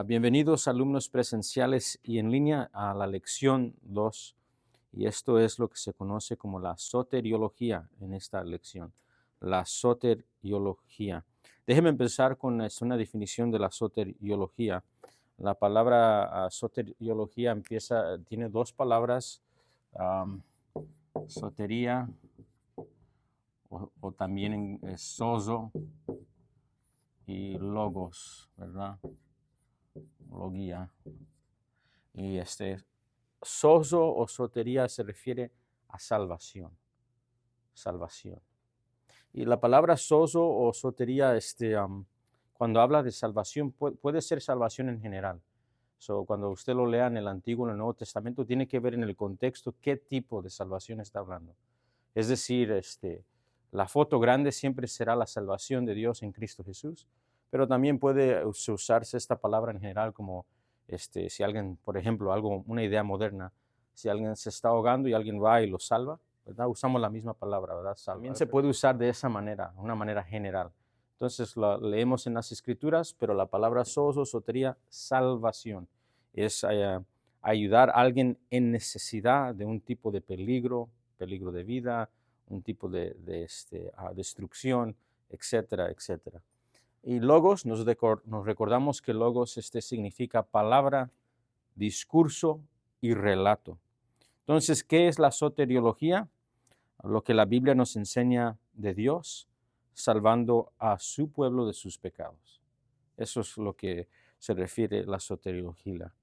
Bienvenidos alumnos presenciales y en línea a la lección 2 y esto es lo que se conoce como la soteriología en esta lección, la soteriología. Déjeme empezar con una definición de la soteriología. La palabra soteriología tiene dos palabras, am, sotería o también sozo y logos, ¿verdad? Logía. Y sozo o sotería se refiere a salvación, salvación. Y la palabra sozo o sotería, cuando habla de salvación, puede ser salvación en general. Cuando usted lo lea en el Antiguo y en el Nuevo Testamento, tiene que ver en el contexto qué tipo de salvación está hablando. Es decir, la foto grande siempre será la salvación de Dios en Cristo Jesús, pero también puede usarse esta palabra en general como si alguien, por ejemplo, una idea moderna, si alguien se está ahogando y alguien va y lo salva, ¿verdad? Usamos la misma palabra, ¿verdad? También se puede usar de esa manera, una manera general. Entonces la leemos en las Escrituras, pero la palabra sozo, sotería, salvación, es ayudar a alguien en necesidad de un tipo de peligro de vida, un tipo de destrucción, etcétera, etcétera. Y logos, nos recordamos que logos significa palabra, discurso y relato. Entonces, ¿qué es la soteriología? Lo que la Biblia nos enseña de Dios, salvando a su pueblo de sus pecados. Eso es lo que se refiere la soteriología.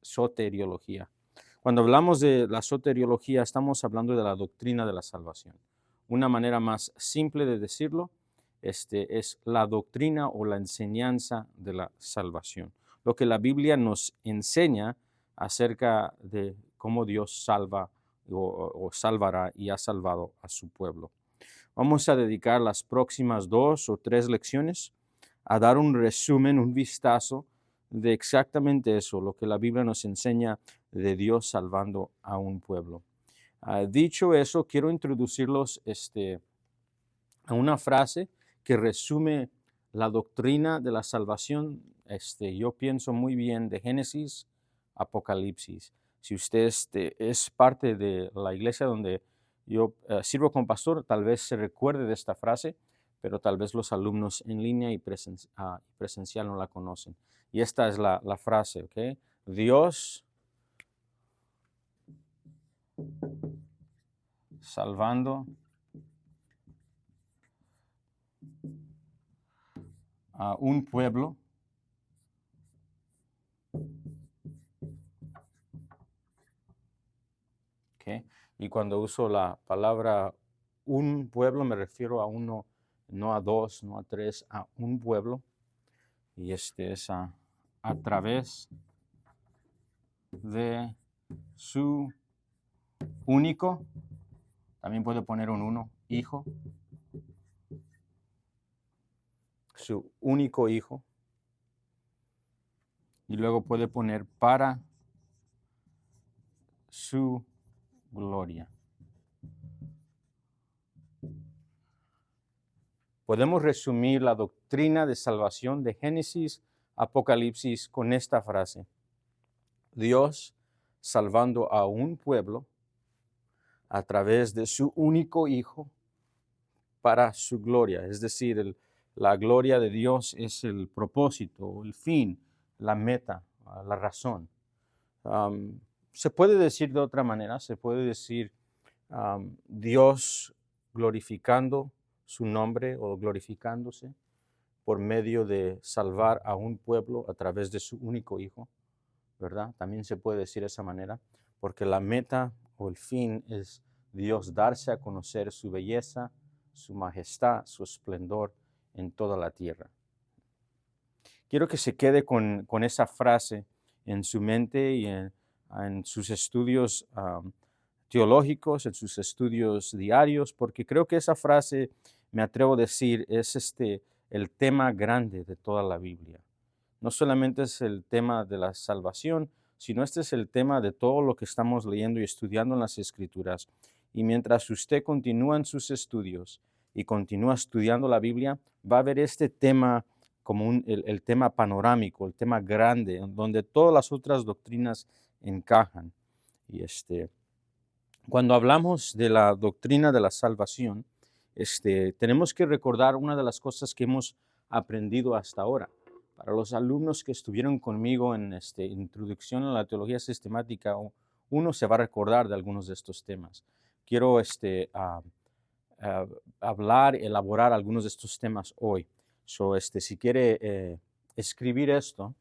Cuando hablamos de la soteriología, estamos hablando de la doctrina de la salvación. Una manera más simple de decirlo, es la doctrina o la enseñanza de la salvación. Lo que la Biblia nos enseña acerca de cómo Dios salva o salvará y ha salvado a su pueblo. Vamos a dedicar las próximas 2 o 3 lecciones a dar un resumen, un vistazo de exactamente eso, lo que la Biblia nos enseña de Dios salvando a un pueblo. Dicho eso, quiero introducirlos a una frase que resume la doctrina de la salvación. Yo pienso muy bien de Génesis, Apocalipsis. Si usted es parte de la iglesia donde yo sirvo como pastor, tal vez se recuerde de esta frase, pero tal vez los alumnos en línea y presencial no la conocen. Y esta es la frase, ¿ok? Dios salvando a un pueblo ¿ok? Y cuando uso la palabra un pueblo, me refiero a uno, no a dos, no a tres, a un pueblo. Y es a través de su único, también puede poner un uno, hijo, su único hijo. Y luego puede poner para su gloria. Podemos resumir la doctrina de salvación de Génesis, Apocalipsis con esta frase. Dios salvando a un pueblo a través de su único Hijo para su gloria. Es decir, la gloria de Dios es el propósito, el fin, la meta, la razón. Se puede decir de otra manera, se puede decir Dios glorificando su nombre o glorificándose por medio de salvar a un pueblo a través de su único Hijo, ¿verdad? También se puede decir de esa manera, porque la meta o el fin es Dios darse a conocer su belleza, su majestad, su esplendor en toda la tierra. Quiero que se quede con esa frase en su mente y en sus estudios teológicos, en sus estudios diarios, porque creo que esa frase, me atrevo a decir, es el tema grande de toda la Biblia. No solamente es el tema de la salvación, sino este es el tema de todo lo que estamos leyendo y estudiando en las Escrituras. Y mientras usted continúa en sus estudios y continúa estudiando la Biblia, va a ver este tema como el tema panorámico, el tema grande, en donde todas las otras doctrinas encajan. Y cuando hablamos de la doctrina de la salvación, tenemos que recordar una de las cosas que hemos aprendido hasta ahora. Para los alumnos que estuvieron conmigo en Introducción a la Teología Sistemática, uno se va a recordar de algunos de estos temas. Quiero hablar, elaborar algunos de estos temas hoy. Si quiere escribir esto,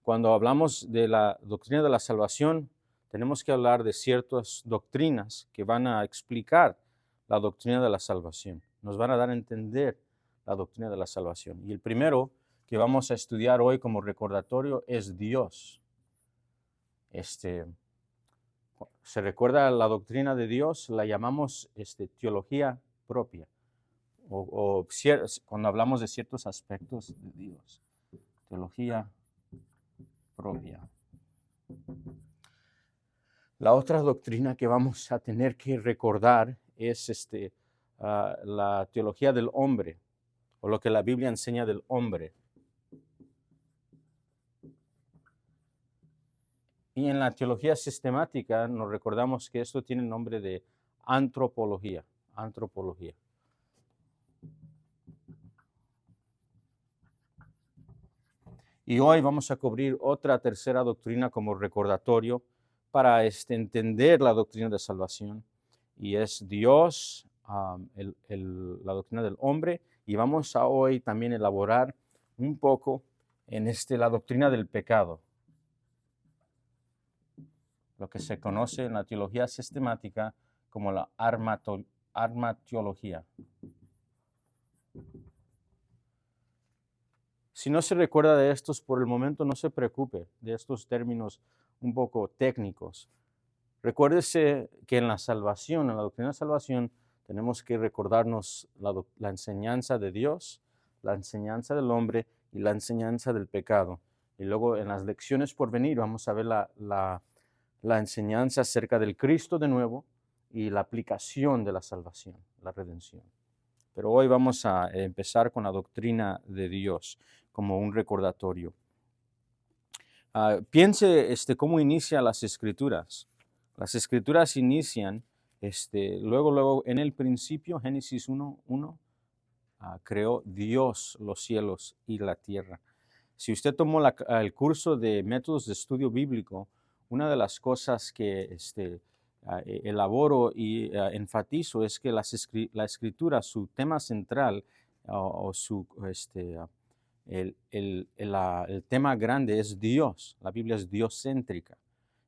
cuando hablamos de la doctrina de la salvación, tenemos que hablar de ciertas doctrinas que van a explicar la doctrina de la salvación. Nos van a dar a entender la doctrina de la salvación. Y el primero que vamos a estudiar hoy como recordatorio es Dios. Se recuerda la doctrina de Dios, la llamamos teología propia, cuando hablamos de ciertos aspectos de Dios, teología propia. La otra doctrina que vamos a tener que recordar es la teología del hombre, o lo que la Biblia enseña del hombre. Y en la teología sistemática nos recordamos que esto tiene el nombre de antropología. Antropología. Y hoy vamos a cubrir otra tercera doctrina como recordatorio para entender la doctrina de salvación. Y es Dios, la doctrina del hombre. Y vamos a hoy también elaborar un poco en la doctrina del pecado, lo que se conoce en la teología sistemática como la armatiología. Si no se recuerda de estos por el momento, no se preocupe de estos términos un poco técnicos. Recuérdese que en la salvación, en la doctrina de salvación, tenemos que recordarnos la enseñanza de Dios, la enseñanza del hombre y la enseñanza del pecado. Y luego en las lecciones por venir vamos a ver la enseñanza acerca del Cristo de nuevo y la aplicación de la salvación, la redención. Pero hoy vamos a empezar con la doctrina de Dios como un recordatorio. Piense cómo inicia las Escrituras. Las Escrituras inician, luego en el principio, Génesis 1:1, creó Dios los cielos y la tierra. Si usted tomó el curso de métodos de estudio bíblico, una de las cosas que elaboro y enfatizo es que la Escritura, su tema central el tema grande es Dios. La Biblia es diocéntrica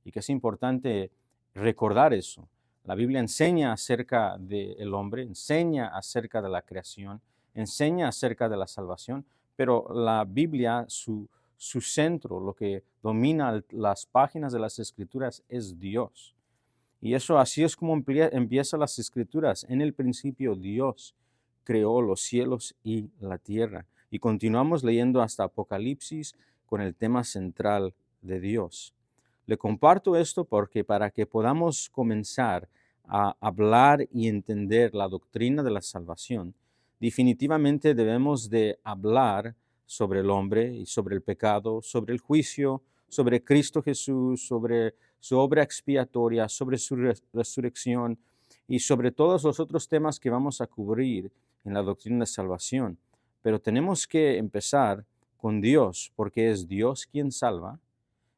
y que es importante recordar eso. La Biblia enseña acerca del hombre, enseña acerca de la creación, enseña acerca de la salvación, pero la Biblia, su centro, lo que domina las páginas de las Escrituras es Dios. Y así es como empiezan las Escrituras. En el principio Dios creó los cielos y la tierra. Y continuamos leyendo hasta Apocalipsis con el tema central de Dios. Le comparto esto porque para que podamos comenzar a hablar y entender la doctrina de la salvación, definitivamente debemos de hablar sobre el hombre y sobre el pecado, sobre el juicio, sobre Cristo Jesús, sobre su obra expiatoria, sobre su resurrección y sobre todos los otros temas que vamos a cubrir en la doctrina de salvación. Pero tenemos que empezar con Dios, porque es Dios quien salva,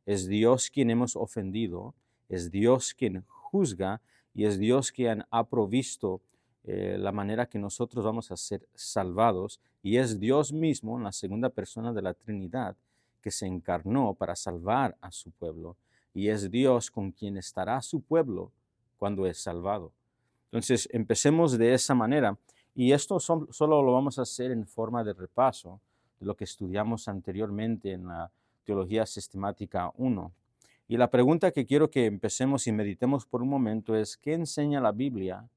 es Dios quien hemos ofendido, es Dios quien juzga y es Dios quien ha provisto la manera que nosotros vamos a ser salvados, y es Dios mismo, en la segunda persona de la Trinidad, que se encarnó para salvar a su pueblo, y es Dios con quien estará su pueblo cuando es salvado. Entonces, empecemos de esa manera, y esto solo lo vamos a hacer en forma de repaso de lo que estudiamos anteriormente en la Teología Sistemática 1. Y la pregunta que quiero que empecemos y meditemos por un momento es: ¿qué enseña la Biblia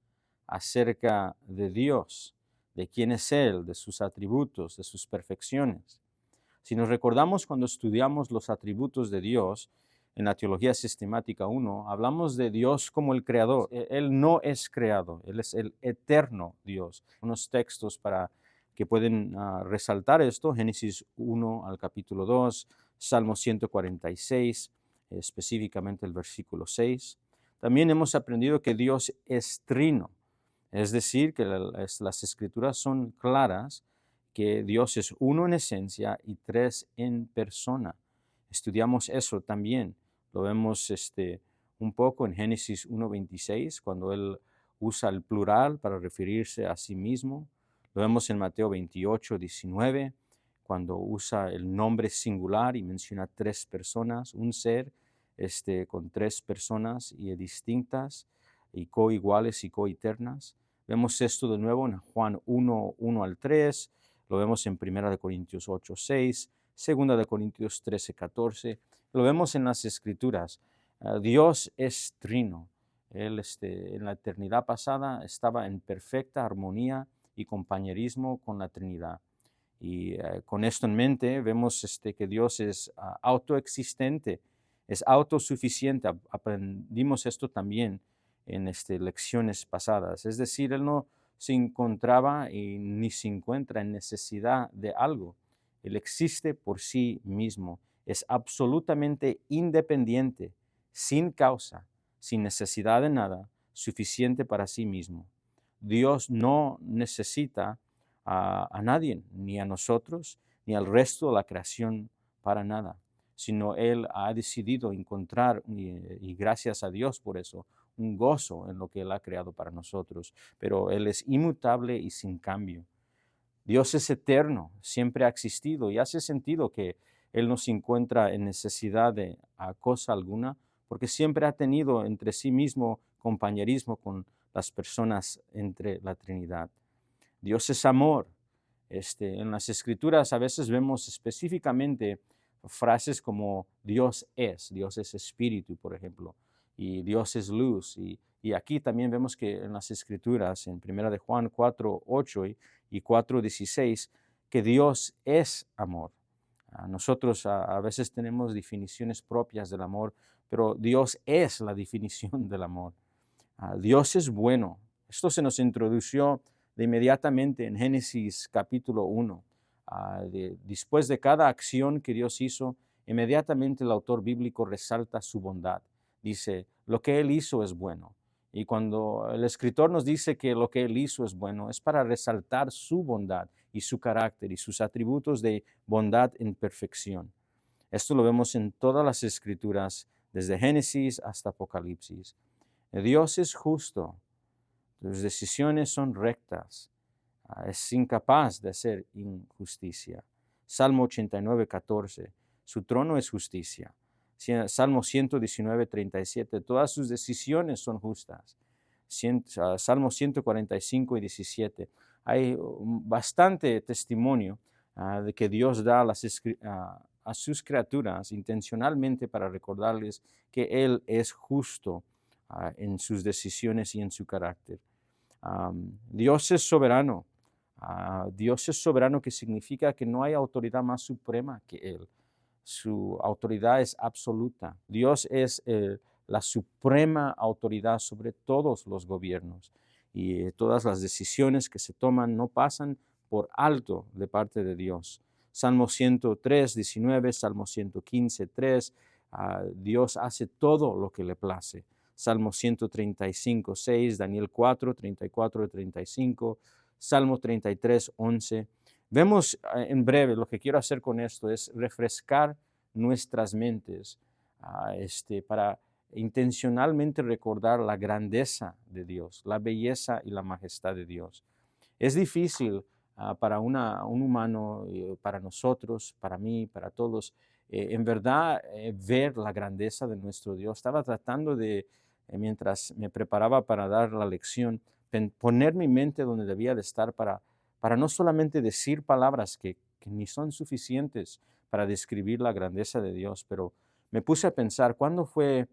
acerca de Dios, de quién es Él, de sus atributos, de sus perfecciones? Si nos recordamos cuando estudiamos los atributos de Dios en la Teología Sistemática 1, hablamos de Dios como el Creador. Él no es creado, Él es el eterno Dios. Unos textos para que pueden resaltar esto, Génesis 1 al capítulo 2, Salmo 146, específicamente el versículo 6. También hemos aprendido que Dios es trino, es decir, que las escrituras son claras, que Dios es uno en esencia y tres en persona. Estudiamos eso también, lo vemos un poco en Génesis 1:26, cuando Él usa el plural para referirse a sí mismo. Lo vemos en Mateo 28:19, cuando usa el nombre singular y menciona tres personas, un ser con tres personas y distintas y coiguales y coeternas. Vemos esto de nuevo en Juan 1:1 al 3, lo vemos en 1 Corintios 8:6, 2 Corintios 13:14, lo vemos en las Escrituras. Dios es trino. Él en la eternidad pasada estaba en perfecta armonía y compañerismo con la Trinidad. Y con esto en mente vemos que Dios es autoexistente, es autosuficiente. Aprendimos esto también en lecciones pasadas. Es decir, Él no se encontraba y ni se encuentra en necesidad de algo. Él existe por sí mismo. Es absolutamente independiente, sin causa, sin necesidad de nada, suficiente para sí mismo. Dios no necesita a nadie, ni a nosotros, ni al resto de la creación para nada, sino Él ha decidido encontrar, y gracias a Dios por eso, un gozo en lo que Él ha creado para nosotros, pero Él es inmutable y sin cambio. Dios es eterno, siempre ha existido y hace sentido que Él no se encuentra en necesidad de cosa alguna, porque siempre ha tenido entre sí mismo compañerismo con las personas entre la Trinidad. Dios es amor. En las Escrituras a veces vemos específicamente frases como Dios es espíritu, por ejemplo, y Dios es luz. Y aquí también vemos que en las Escrituras, en 1 de Juan 4:8 y 4:16, que Dios es amor. Nosotros a veces tenemos definiciones propias del amor, pero Dios es la definición del amor. Dios es bueno. Esto se nos introdució de inmediatamente en Génesis capítulo 1. Después de cada acción que Dios hizo, inmediatamente el autor bíblico resalta su bondad. Dice, lo que Él hizo es bueno. Y cuando el escritor nos dice que lo que Él hizo es bueno, es para resaltar su bondad y su carácter y sus atributos de bondad en perfección. Esto lo vemos en todas las escrituras, desde Génesis hasta Apocalipsis. Dios es justo, sus decisiones son rectas, es incapaz de hacer injusticia. Salmo 89:14, su trono es justicia. Salmo 119:37, todas sus decisiones son justas. Salmo 145:17, hay bastante testimonio de que Dios da a sus criaturas intencionalmente para recordarles que Él es justo en sus decisiones y en su carácter. Dios es soberano. Dios es soberano, que significa que no hay autoridad más suprema que Él. Su autoridad es absoluta. Dios es la suprema autoridad sobre todos los gobiernos, y todas las decisiones que se toman no pasan por alto de parte de Dios. Salmo 103:19, Salmo 115:3, Dios hace todo lo que le place. Salmo 135:6, Daniel 4:34-35, Salmo 33:11. Vemos en breve, lo que quiero hacer con esto es refrescar nuestras mentes para intencionalmente recordar la grandeza de Dios, la belleza y la majestad de Dios. Es difícil para un humano, para nosotros, para mí, para todos, en verdad ver la grandeza de nuestro Dios. Estaba tratando de, mientras me preparaba para dar la lección, poner mi mente donde debía de estar para no solamente decir palabras que ni son suficientes para describir la grandeza de Dios, pero me puse a pensar, ¿cuándo fue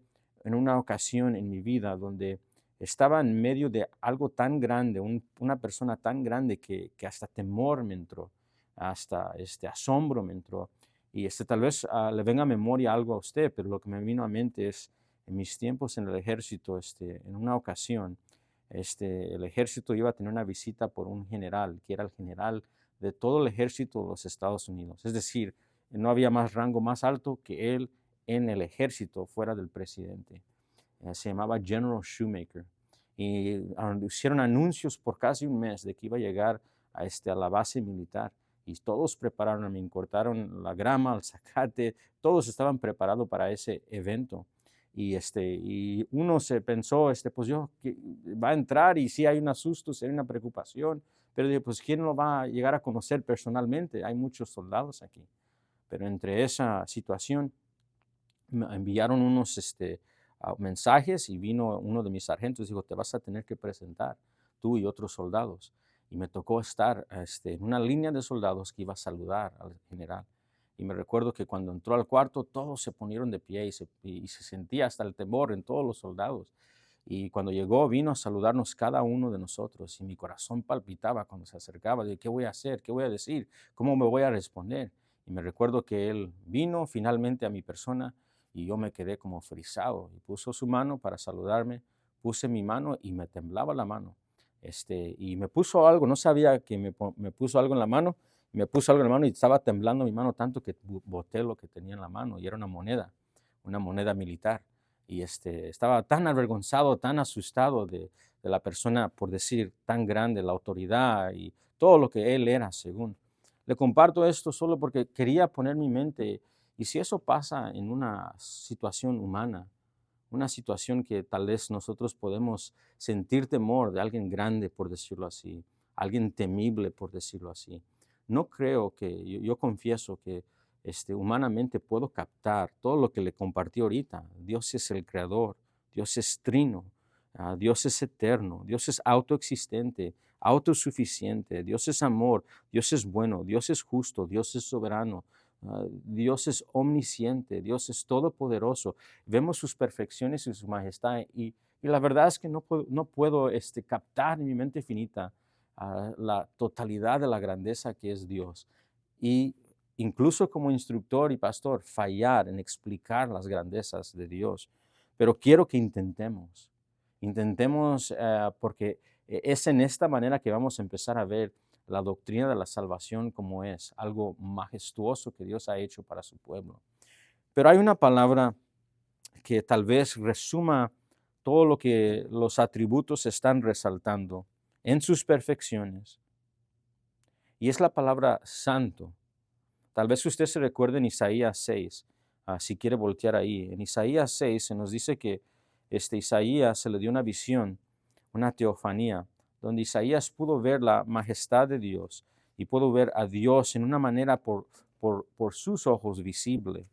en una ocasión en mi vida donde estaba en medio de algo tan grande, una persona tan grande que hasta temor me entró, hasta asombro me entró? Y tal vez le venga a memoria algo a usted, pero lo que me vino a mente es en mis tiempos en el ejército, en una ocasión, el ejército iba a tener una visita por un general, que era el general de todo el ejército de los Estados Unidos. Es decir, no había más rango más alto que él en el ejército fuera del presidente. Se llamaba General Shoemaker. Y hicieron anuncios por casi un mes de que iba a llegar a la base militar. Y todos prepararon, me cortaron la grama, el zacate, todos estaban preparados para ese evento. Y uno se pensó, pues yo, que va a entrar y sí hay un asusto, sí hay una preocupación, pero dije, pues ¿quién lo va a llegar a conocer personalmente? Hay muchos soldados aquí. Pero entre esa situación, me enviaron unos mensajes y vino uno de mis sargentos y dijo, te vas a tener que presentar, tú y otros soldados. Y me tocó estar en una línea de soldados que iba a saludar al general. Y me recuerdo que cuando entró al cuarto, todos se ponieron de pie y se sentía hasta el temor en todos los soldados. Y cuando llegó, vino a saludarnos cada uno de nosotros y mi corazón palpitaba cuando se acercaba. De ¿qué voy a hacer? ¿Qué voy a decir? ¿Cómo me voy a responder? Y me recuerdo que él vino finalmente a mi persona y yo me quedé como frisado y puso su mano para saludarme, puse mi mano y me temblaba la mano. Y me puso algo, no sabía que me puso algo en la mano, me puso algo en la mano y estaba temblando mi mano tanto que boté lo que tenía en la mano y era una moneda militar. Y estaba tan avergonzado, tan asustado de la persona, por decir, tan grande, la autoridad y todo lo que él era, según. Le comparto esto solo porque quería poner mi mente, y si eso pasa en una situación humana, una situación que tal vez nosotros podemos sentir temor de alguien grande, por decirlo así, alguien temible, por decirlo así. No creo que, yo confieso que humanamente puedo captar todo lo que le compartí ahorita. Dios es el creador, Dios es trino, Dios es eterno, Dios es autoexistente, autosuficiente, Dios es amor, Dios es bueno, Dios es justo, Dios es soberano, Dios es omnisciente, Dios es todopoderoso. Vemos sus perfecciones y su majestad y la verdad es que no puedo captar en mi mente finita la totalidad de la grandeza que es Dios. Y incluso como instructor y pastor, fallar en explicar las grandezas de Dios. Pero quiero que intentemos porque es en esta manera que vamos a empezar a ver la doctrina de la salvación como es, algo majestuoso que Dios ha hecho para su pueblo. Pero hay una palabra que tal vez resuma todo lo que los atributos están resaltando en sus perfecciones, y es la palabra santo. Tal vez usted se recuerde en Isaías 6, si quiere voltear ahí. En Isaías 6 se nos dice que Isaías se le dio una visión, una teofanía, donde Isaías pudo ver la majestad de Dios y pudo ver a Dios en una manera por sus ojos visible.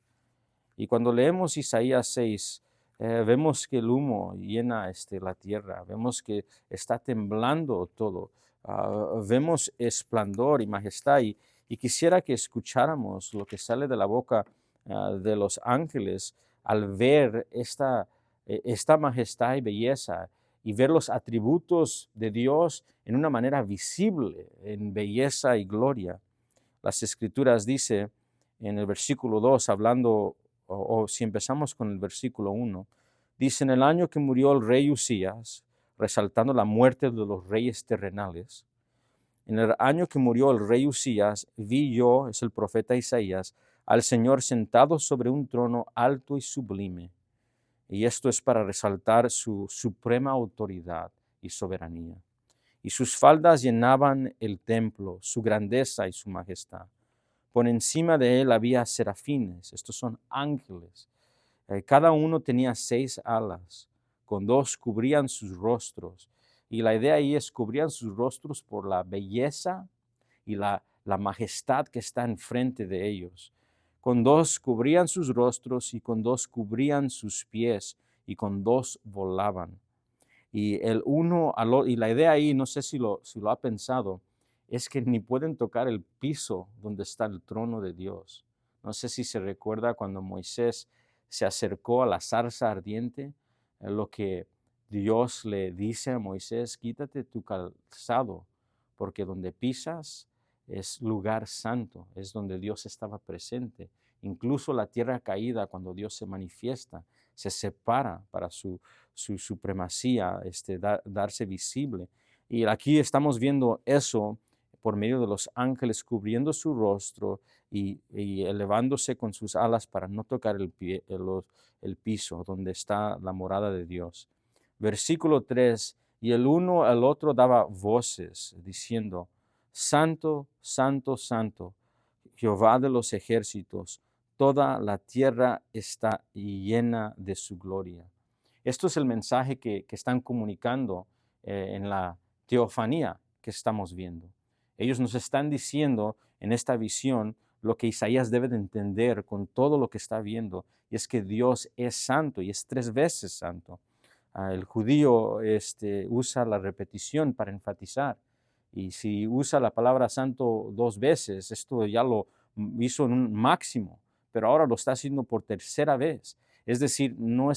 Y cuando leemos Isaías 6, vemos que el humo llena la tierra, vemos que está temblando todo, vemos esplendor y majestad. Y quisiera que escucháramos lo que sale de la boca de los ángeles al ver esta majestad y belleza y ver los atributos de Dios en una manera visible, en belleza y gloria. Las Escrituras dice en el versículo 2, hablando, o si empezamos con el versículo 1, dice, en el año que murió el rey Usías, resaltando la muerte de los reyes terrenales, en el año que murió el rey Usías, vi yo, es el profeta Isaías, al Señor sentado sobre un trono alto y sublime. Y esto es para resaltar su suprema autoridad y soberanía. Y sus faldas llenaban el templo, su grandeza y su majestad. Por encima de él había serafines, estos son ángeles. Cada uno tenía 6 alas, con 2 cubrían sus rostros. Y la idea ahí es cubrían sus rostros por la belleza y la majestad que está enfrente de ellos. Con 2 cubrían sus rostros y con 2 cubrían sus pies y con 2 volaban. Y y la idea ahí, no sé si lo ha pensado, es que ni pueden tocar el piso donde está el trono de Dios. No sé si se recuerda cuando Moisés se acercó a la zarza ardiente, lo que Dios le dice a Moisés, quítate tu calzado, porque donde pisas es lugar santo, es donde Dios estaba presente. Incluso la tierra caída, cuando Dios se manifiesta, se separa para su supremacía, darse visible. Y aquí estamos viendo eso por medio de los ángeles cubriendo su rostro y elevándose con sus alas para no tocar el piso donde está la morada de Dios. Versículo 3, y el uno al otro daba voces diciendo, Santo, Santo, Santo, Jehová de los ejércitos, toda la tierra está llena de su gloria. Esto es el mensaje que están comunicando en la teofanía que estamos viendo. Ellos nos están diciendo en esta visión lo que Isaías debe de entender con todo lo que está viendo, y es que Dios es santo y es 3 veces santo. El judío usa la repetición para enfatizar, y si usa la palabra santo 2 veces, esto ya lo hizo en un máximo, pero ahora lo está haciendo por 3ª vez. Es decir, no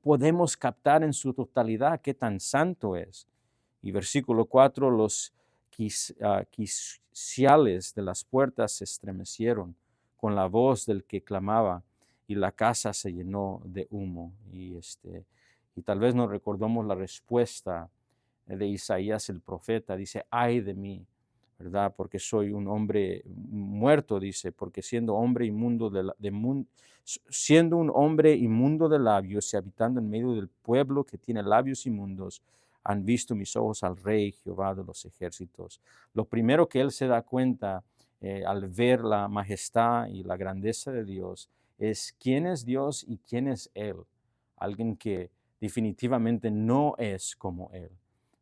podemos captar en su totalidad qué tan santo es. Y versículo 4, los quiciales de las puertas se estremecieron con la voz del que clamaba, y la casa se llenó de humo. Y tal vez nos recordamos la respuesta de Isaías el profeta. Dice, ay de mí, ¿verdad? Porque soy un hombre muerto, dice, porque siendo hombre inmundo siendo un hombre inmundo de labios y habitando en medio del pueblo que tiene labios inmundos, han visto mis ojos al Rey Jehová de los ejércitos. Lo primero que él se da cuenta al ver la majestad y la grandeza de Dios es quién es Dios y quién es Él. Alguien que definitivamente no es como Él,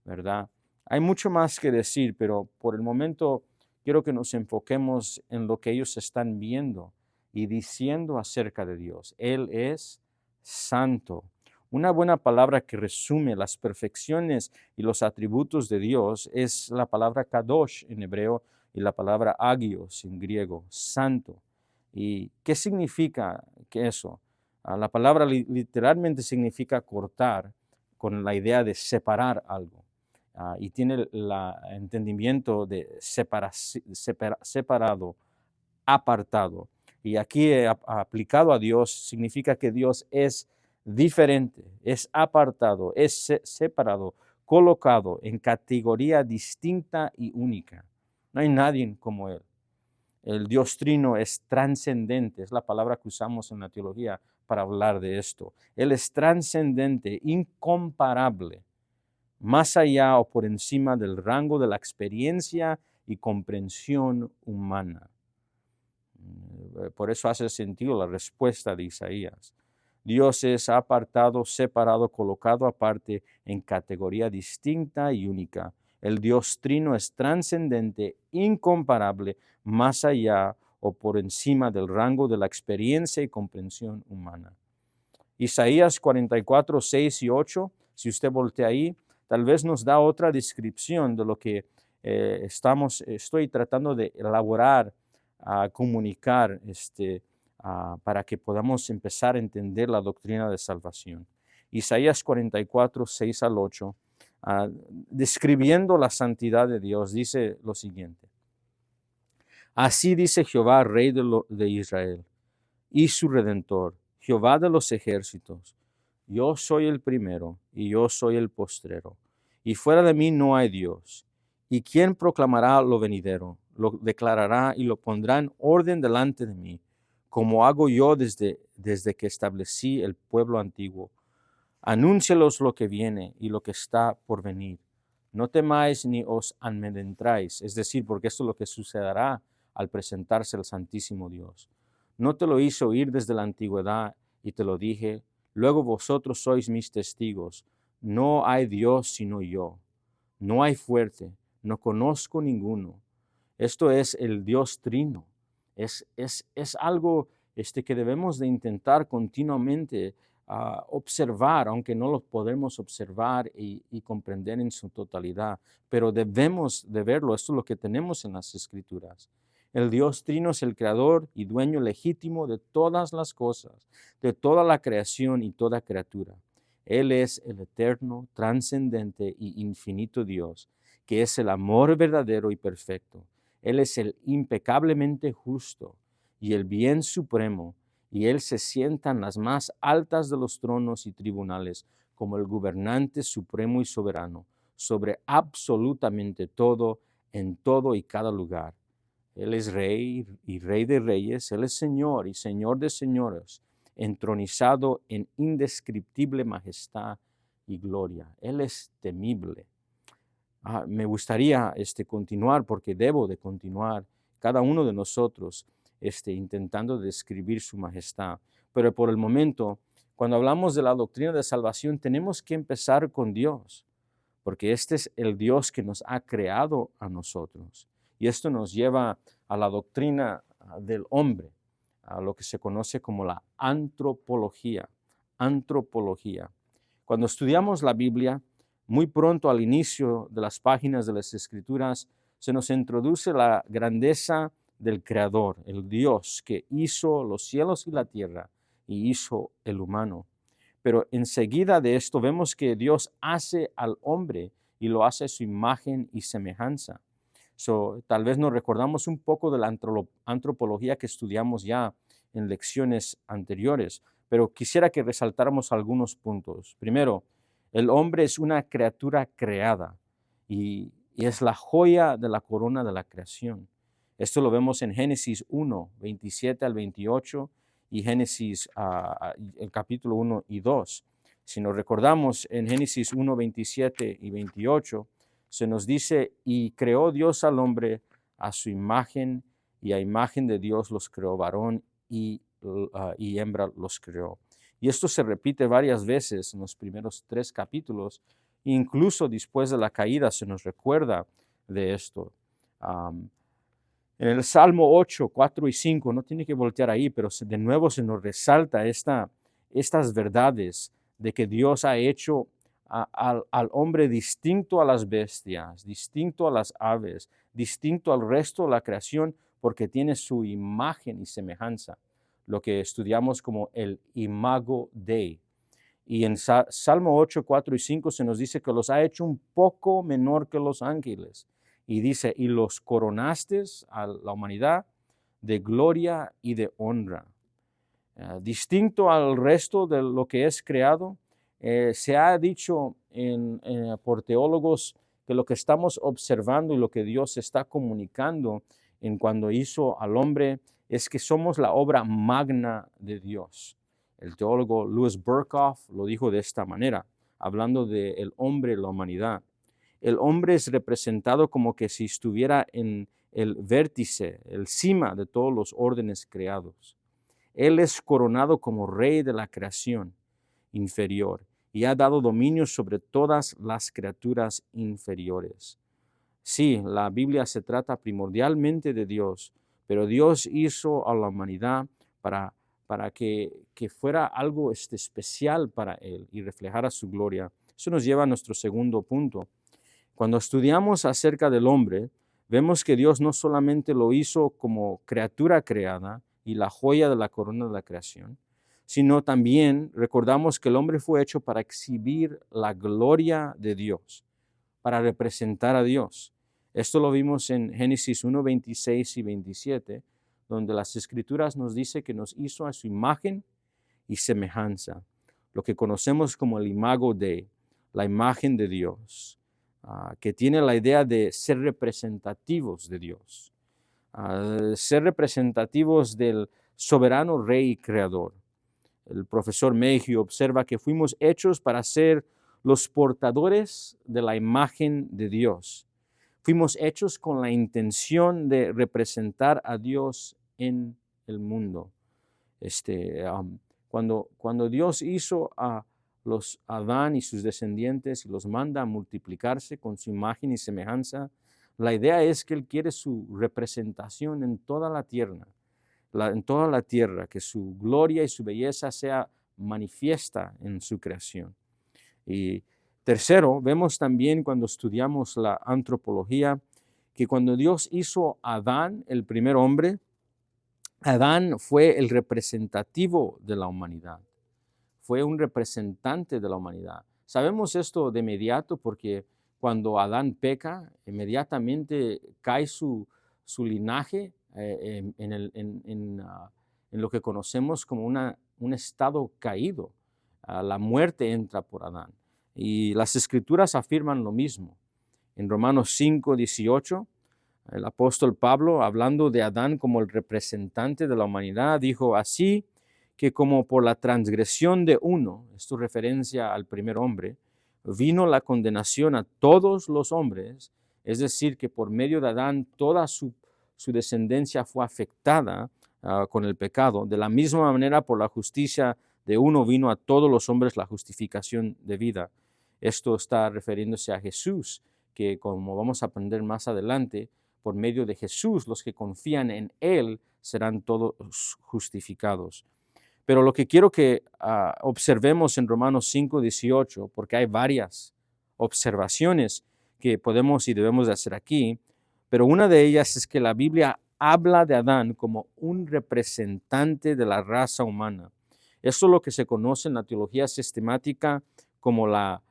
¿verdad? Hay mucho más que decir, pero por el momento quiero que nos enfoquemos en lo que ellos están viendo y diciendo acerca de Dios. Él es santo. Una buena palabra que resume las perfecciones y los atributos de Dios es la palabra kadosh en hebreo y la palabra agios en griego, santo. ¿Y qué significa eso? La palabra literalmente significa cortar, con la idea de separar algo. Y tiene el entendimiento de separado, apartado. Y aquí aplicado a Dios significa que Dios es diferente, es apartado, es separado, colocado en categoría distinta y única. No hay nadie como Él. El Dios Trino es trascendente, es la palabra que usamos en la teología para hablar de esto. Él es trascendente, incomparable, más allá o por encima del rango de la experiencia y comprensión humana. Por eso hace sentido la respuesta de Isaías. Dios es apartado, separado, colocado aparte en categoría distinta y única. El Dios Trino es trascendente, incomparable, más allá o por encima del rango de la experiencia y comprensión humana. Isaías 44, 6 y 8, si usted voltea ahí, tal vez nos da otra descripción de lo que estoy tratando de elaborar, comunicar, para que podamos empezar a entender la doctrina de salvación. Isaías 44, 6 al 8, describiendo la santidad de Dios, dice lo siguiente. Así dice Jehová, Rey de Israel, y su Redentor, Jehová de los ejércitos. Yo soy el primero y yo soy el postrero, y fuera de mí no hay Dios. ¿Y quién proclamará lo venidero? Lo declarará y lo pondrá en orden delante de mí, como hago yo desde que establecí el pueblo antiguo. Anúncialos lo que viene y lo que está por venir. No temáis ni os amedrentáis, es decir, porque esto es lo que sucederá al presentarse el Santísimo Dios. No te lo hice oír desde la antigüedad y te lo dije, luego vosotros sois mis testigos. No hay Dios sino yo. No hay fuerte, no conozco ninguno. Esto es el Dios Trino. Es algo que debemos de intentar continuamente observar, aunque no lo podemos observar y comprender en su totalidad, pero debemos de verlo. Esto es lo que tenemos en las Escrituras. El Dios Trino es el creador y dueño legítimo de todas las cosas, de toda la creación y toda criatura. Él es el eterno, trascendente y infinito Dios, que es el amor verdadero y perfecto. Él es el impecablemente justo y el bien supremo, y Él se sienta en las más altas de los tronos y tribunales como el gobernante supremo y soberano sobre absolutamente todo en todo y cada lugar. Él es Rey y Rey de reyes, Él es Señor y Señor de señores, entronizado en indescriptible majestad y gloria. Él es temible. Me gustaría continuar, porque debo de continuar, cada uno de nosotros intentando describir su majestad. Pero por el momento, cuando hablamos de la doctrina de salvación, tenemos que empezar con Dios, porque este es el Dios que nos ha creado a nosotros. Y esto nos lleva a la doctrina del hombre, a lo que se conoce como la antropología. Antropología. Cuando estudiamos la Biblia, muy pronto al inicio de las páginas de las Escrituras, se nos introduce la grandeza del Creador, el Dios que hizo los cielos y la tierra y hizo el humano. Pero enseguida de esto vemos que Dios hace al hombre y lo hace a su imagen y semejanza. Tal vez nos recordamos un poco de la antropología que estudiamos ya en lecciones anteriores, pero quisiera que resaltáramos algunos puntos. Primero, el hombre es una criatura creada y es la joya de la corona de la creación. Esto lo vemos en Génesis 1, 27 al 28 y Génesis, el capítulo 1 y 2. Si nos recordamos en Génesis 1, 27 y 28, se nos dice, y creó Dios al hombre a su imagen, y a imagen de Dios los creó, varón y hembra los creó. Y esto se repite varias veces en los primeros 3 capítulos, incluso después de la caída se nos recuerda de esto. En el Salmo 8, 4 y 5, no tiene que voltear ahí, pero de nuevo se nos resalta estas verdades de que Dios ha hecho al hombre distinto a las bestias, distinto a las aves, distinto al resto de la creación, porque tiene su imagen y semejanza, lo que estudiamos como el imago Dei. Y en Salmo 8, 4 y 5 se nos dice que los ha hecho un poco menor que los ángeles. Y dice, y los coronaste a la humanidad de gloria y de honra. Distinto al resto de lo que es creado, se ha dicho por teólogos que lo que estamos observando y lo que Dios está comunicando en cuando hizo al hombre es que somos la obra magna de Dios. El teólogo Louis Berkhoff lo dijo de esta manera, hablando del hombre y la humanidad. El hombre es representado como que si estuviera en el vértice, el cima de todos los órdenes creados. Él es coronado como rey de la creación inferior y ha dado dominio sobre todas las criaturas inferiores. Sí, la Biblia se trata primordialmente de Dios, pero Dios hizo a la humanidad para que fuera algo especial para Él y reflejara su gloria. Eso nos lleva a nuestro segundo punto. Cuando estudiamos acerca del hombre, vemos que Dios no solamente lo hizo como criatura creada y la joya de la corona de la creación, sino también recordamos que el hombre fue hecho para exhibir la gloria de Dios, para representar a Dios. Esto lo vimos en Génesis 1, 26 y 27, donde las Escrituras nos dice que nos hizo a su imagen y semejanza, lo que conocemos como el imago Dei, la imagen de Dios. Que tiene la idea de ser representativos de Dios, ser representativos del soberano Rey y Creador. El profesor Mayhew observa que fuimos hechos para ser los portadores de la imagen de Dios. Fuimos hechos con la intención de representar a Dios en el mundo. Cuando Dios hizo a Adán y sus descendientes y los manda a multiplicarse con su imagen y semejanza, la idea es que Él quiere su representación en toda la tierra, que su gloria y su belleza sea manifiesta en su creación. Y tercero, vemos también cuando estudiamos la antropología que cuando Dios hizo a Adán, el primer hombre, Adán fue el representativo de la humanidad. Fue un representante de la humanidad. Sabemos esto de inmediato porque cuando Adán peca, inmediatamente cae su linaje en lo que conocemos como un estado caído. La muerte entra por Adán. Y las Escrituras afirman lo mismo. En Romanos 5, 18 El apóstol Pablo, hablando de Adán como el representante de la humanidad, dijo así que como por la transgresión de uno, esto referencia al primer hombre, vino la condenación a todos los hombres, es decir, que por medio de Adán toda su descendencia fue afectada con el pecado. De la misma manera, por la justicia de uno vino a todos los hombres la justificación de vida. Esto está refiriéndose a Jesús, que como vamos a aprender más adelante, por medio de Jesús, los que confían en Él serán todos justificados. Pero lo que quiero que observemos en Romanos 5:18, porque hay varias observaciones que podemos y debemos de hacer aquí, pero una de ellas es que la Biblia habla de Adán como un representante de la raza humana. Eso es lo que se conoce en la teología sistemática como la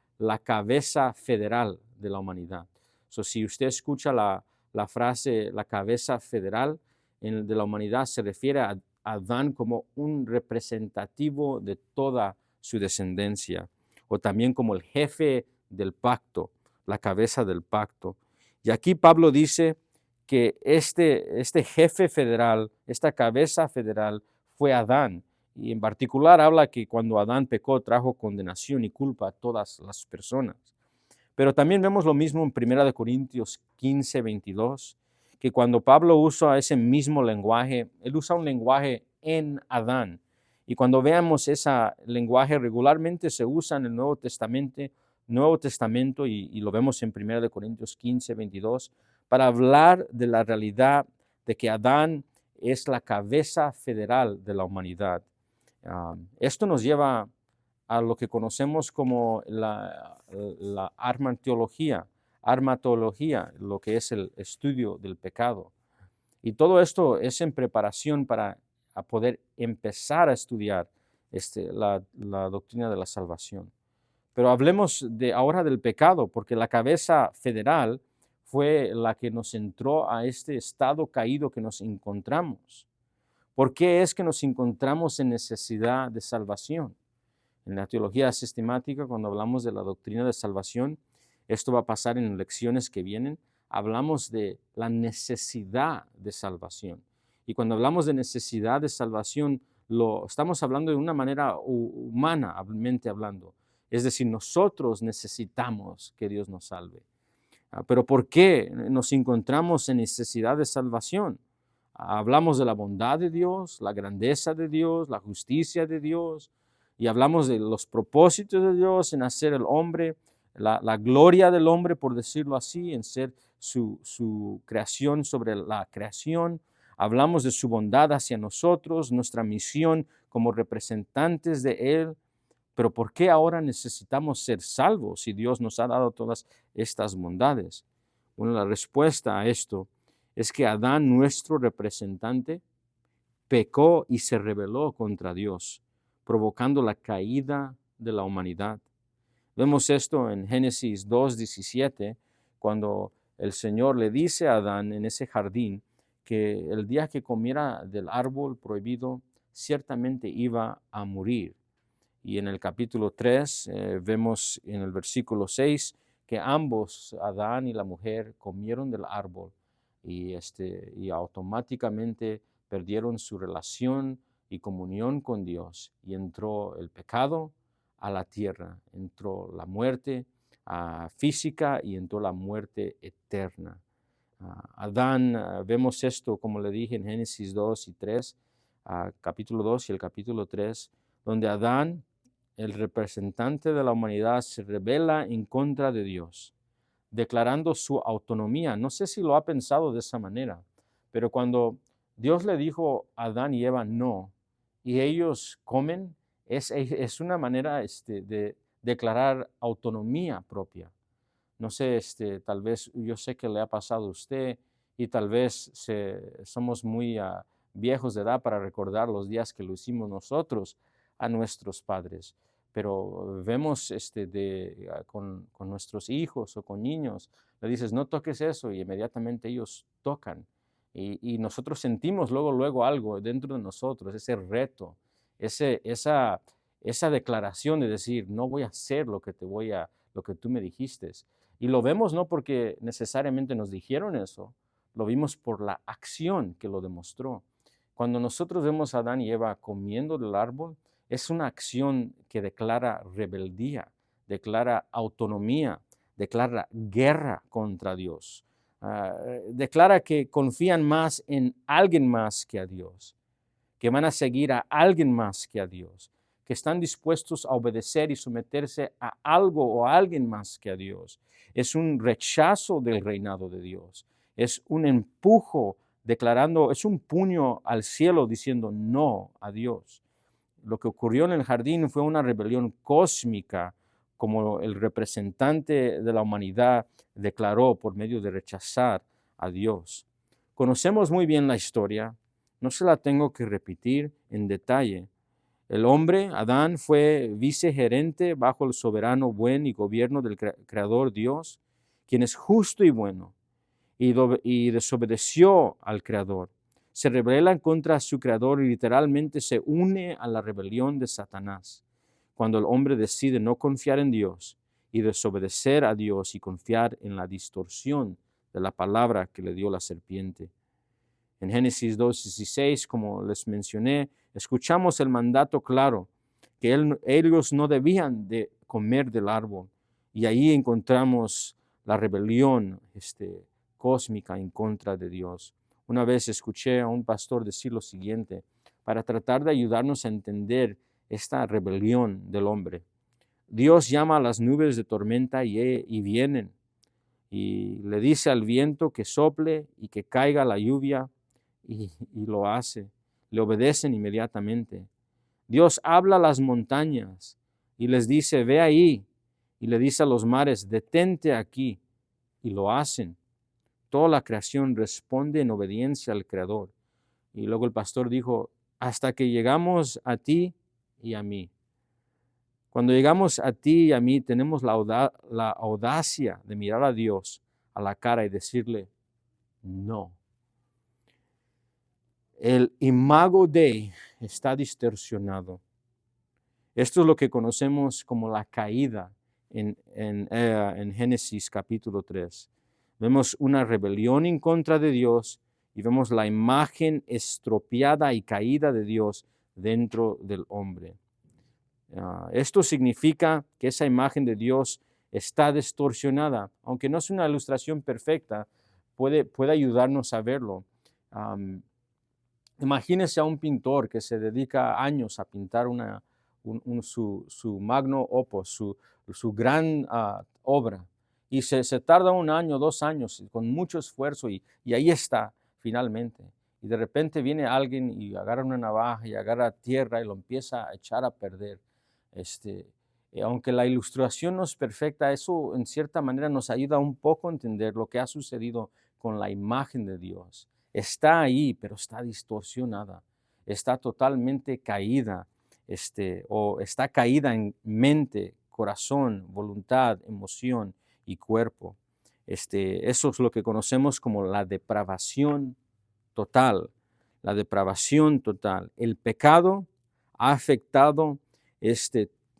cabeza federal de la humanidad. Si usted escucha la frase la cabeza federal de la humanidad, se refiere a Adán como un representativo de toda su descendencia, o también como el jefe del pacto, la cabeza del pacto. Y aquí Pablo dice que este jefe federal, esta cabeza federal fue Adán, y en particular habla que cuando Adán pecó trajo condenación y culpa a todas las personas. Pero también vemos lo mismo en 1 Corintios 15:22, que cuando Pablo usa ese mismo lenguaje, él usa un lenguaje en Adán. Y cuando veamos ese lenguaje regularmente se usa en el Nuevo Testamento y lo vemos en 1 Corintios 15:22, para hablar de la realidad de que Adán es la cabeza federal de la humanidad. Esto nos lleva a lo que conocemos como la armatología, lo que es el estudio del pecado. Y todo esto es en preparación para poder empezar a estudiar la doctrina de la salvación. Pero hablemos ahora del pecado, porque la cabeza federal fue la que nos entró a este estado caído que nos encontramos. ¿Por qué es que nos encontramos en necesidad de salvación? En la teología sistemática, cuando hablamos de la doctrina de salvación, esto va a pasar en lecciones que vienen, hablamos de la necesidad de salvación. Y cuando hablamos de necesidad de salvación, lo estamos hablando de una manera humanamente hablando. Es decir, nosotros necesitamos que Dios nos salve. Pero ¿por qué nos encontramos en necesidad de salvación? Hablamos de la bondad de Dios, la grandeza de Dios, la justicia de Dios, y hablamos de los propósitos de Dios en hacer el hombre, la gloria del hombre, por decirlo así, en ser su creación sobre la creación. Hablamos de su bondad hacia nosotros, nuestra misión como representantes de Él. Pero ¿por qué ahora necesitamos ser salvos si Dios nos ha dado todas estas bondades? Bueno, la respuesta a esto es que Adán, nuestro representante, pecó y se rebeló contra Dios, provocando la caída de la humanidad. Vemos esto en Génesis 2:17, cuando el Señor le dice a Adán en ese jardín que el día que comiera del árbol prohibido, ciertamente iba a morir. Y en el capítulo 3 vemos en el versículo 6 que ambos, Adán y la mujer, comieron del árbol y automáticamente perdieron su relación y comunión con Dios, y entró el pecado a la tierra, entró la muerte física y entró la muerte eterna. Adán, vemos esto, como le dije, en Génesis 2 y 3, capítulo 2 y el capítulo 3, donde Adán, el representante de la humanidad, se rebela en contra de Dios, declarando su autonomía. No sé si lo ha pensado de esa manera, pero cuando Dios le dijo a Adán y Eva no, y ellos comen, es una manera de declarar autonomía propia. No sé, tal vez yo sé que le ha pasado a usted y tal vez somos muy viejos de edad para recordar los días que lo hicimos nosotros a nuestros padres, pero vemos con nuestros hijos o con niños, le dices, no toques eso y inmediatamente ellos tocan. Y nosotros sentimos luego algo dentro de nosotros, ese reto, esa declaración de decir, no voy a hacer lo que tú me dijiste. Y lo vemos no porque necesariamente nos dijeron eso, lo vimos por la acción que lo demostró. Cuando nosotros vemos a Adán y Eva comiendo del árbol, es una acción que declara rebeldía, declara autonomía, declara guerra contra Dios. Declara que confían más en alguien más que a Dios, que van a seguir a alguien más que a Dios, que están dispuestos a obedecer y someterse a algo o a alguien más que a Dios. Es un rechazo del reinado de Dios, es un empujo declarando, es un puño al cielo diciendo no a Dios. Lo que ocurrió en el jardín fue una rebelión cósmica, como el representante de la humanidad declaró por medio de rechazar a Dios. Conocemos muy bien la historia, no se la tengo que repetir en detalle. El hombre, Adán, fue vicegerente bajo el soberano buen y gobierno del Creador Dios, quien es justo y bueno, y desobedeció al Creador. Se rebela contra su Creador y literalmente se une a la rebelión de Satanás. Cuando el hombre decide no confiar en Dios y desobedecer a Dios y confiar en la distorsión de la palabra que le dio la serpiente. En Génesis 2:16, como les mencioné, escuchamos el mandato claro que ellos no debían de comer del árbol. Y ahí encontramos la rebelión cósmica en contra de Dios. Una vez escuché a un pastor decir lo siguiente, para tratar de ayudarnos a entender esta rebelión del hombre. Dios llama a las nubes de tormenta y vienen, y le dice al viento que sople y que caiga la lluvia, y lo hace. Le obedecen inmediatamente. Dios habla a las montañas y les dice, ve ahí, y le dice a los mares, detente aquí, y lo hacen. Toda la creación responde en obediencia al Creador. Y luego el pastor dijo, hasta que llegamos a ti y a mí. Cuando llegamos a ti y a mí, tenemos la audacia de mirar a Dios a la cara y decirle, no. El imago Dei está distorsionado. Esto es lo que conocemos como la caída en Génesis capítulo 3. Vemos una rebelión en contra de Dios y vemos la imagen estropeada y caída de Dios dentro del hombre. Esto significa que esa imagen de Dios está distorsionada. Aunque no es una ilustración perfecta, puede ayudarnos a verlo. Imagínese a un pintor que se dedica años a pintar su magno opus, su gran obra, y se tarda 1 año, 2 años, con mucho esfuerzo, y ahí está, finalmente. Y de repente viene alguien y agarra una navaja y agarra tierra y lo empieza a echar a perder. Aunque la ilustración no es perfecta, eso en cierta manera nos ayuda un poco a entender lo que ha sucedido con la imagen de Dios. Está ahí, pero está distorsionada, está totalmente caída, o está caída en mente, corazón, voluntad, emoción y cuerpo. Eso es lo que conocemos como la depravación total. La depravación total. El pecado ha afectado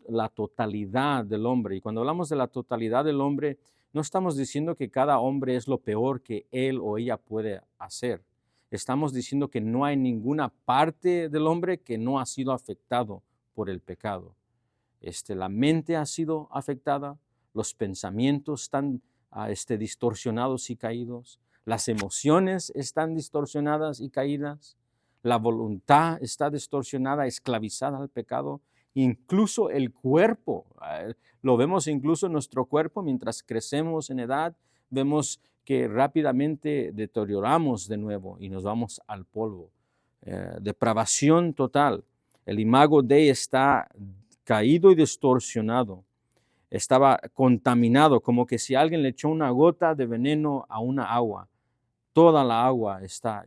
la totalidad del hombre. Y cuando hablamos de la totalidad del hombre, no estamos diciendo que cada hombre es lo peor que él o ella puede hacer. Estamos diciendo que no hay ninguna parte del hombre que no ha sido afectado por el pecado. La mente ha sido afectada, los pensamientos están distorsionados y caídos, las emociones están distorsionadas y caídas, la voluntad está distorsionada, esclavizada al pecado, incluso el cuerpo. Lo vemos incluso en nuestro cuerpo mientras crecemos en edad, vemos que rápidamente deterioramos de nuevo y nos vamos al polvo. Depravación total. El imago Dei está caído y distorsionado. Estaba contaminado, como que si alguien le echó una gota de veneno a una agua, toda la agua está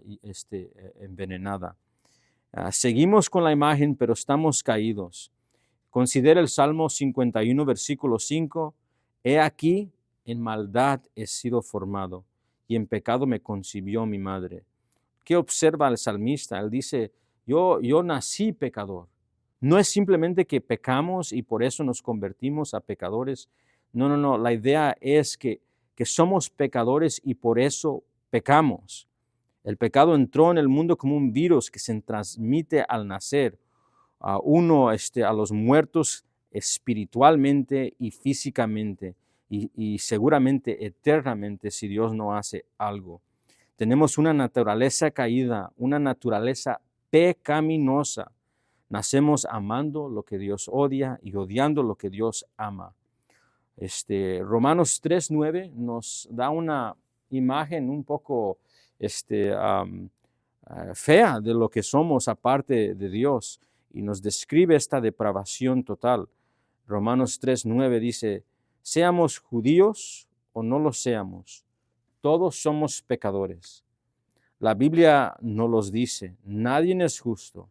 envenenada. Seguimos con la imagen, pero estamos caídos. Considera el Salmo 51, versículo 5. He aquí, en maldad he sido formado, y en pecado me concibió mi madre. ¿Qué observa el salmista? Él dice, yo nací pecador. No es simplemente que pecamos y por eso nos convertimos a pecadores. No. La idea es que somos pecadores y por eso pecamos. El pecado entró en el mundo como un virus que se transmite al nacer. A los muertos espiritualmente y físicamente y seguramente eternamente si Dios no hace algo. Tenemos una naturaleza caída, una naturaleza pecaminosa. Nacemos amando lo que Dios odia y odiando lo que Dios ama. Romanos 3:9 nos da una imagen un poco fea de lo que somos aparte de Dios y nos describe esta depravación total. Romanos 3:9 dice, seamos judíos o no lo seamos, todos somos pecadores. La Biblia nos los dice, nadie es justo,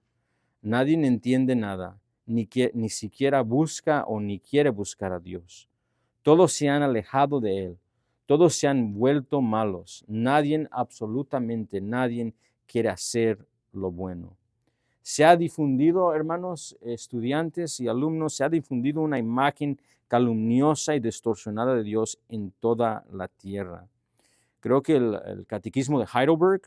nadie entiende nada, ni siquiera busca o ni quiere buscar a Dios. Todos se han alejado de Él, todos se han vuelto malos, nadie, absolutamente nadie, quiere hacer lo bueno. Se ha difundido, hermanos, estudiantes y alumnos, se ha difundido una imagen calumniosa y distorsionada de Dios en toda la tierra. Creo que el Catequismo de Heidelberg,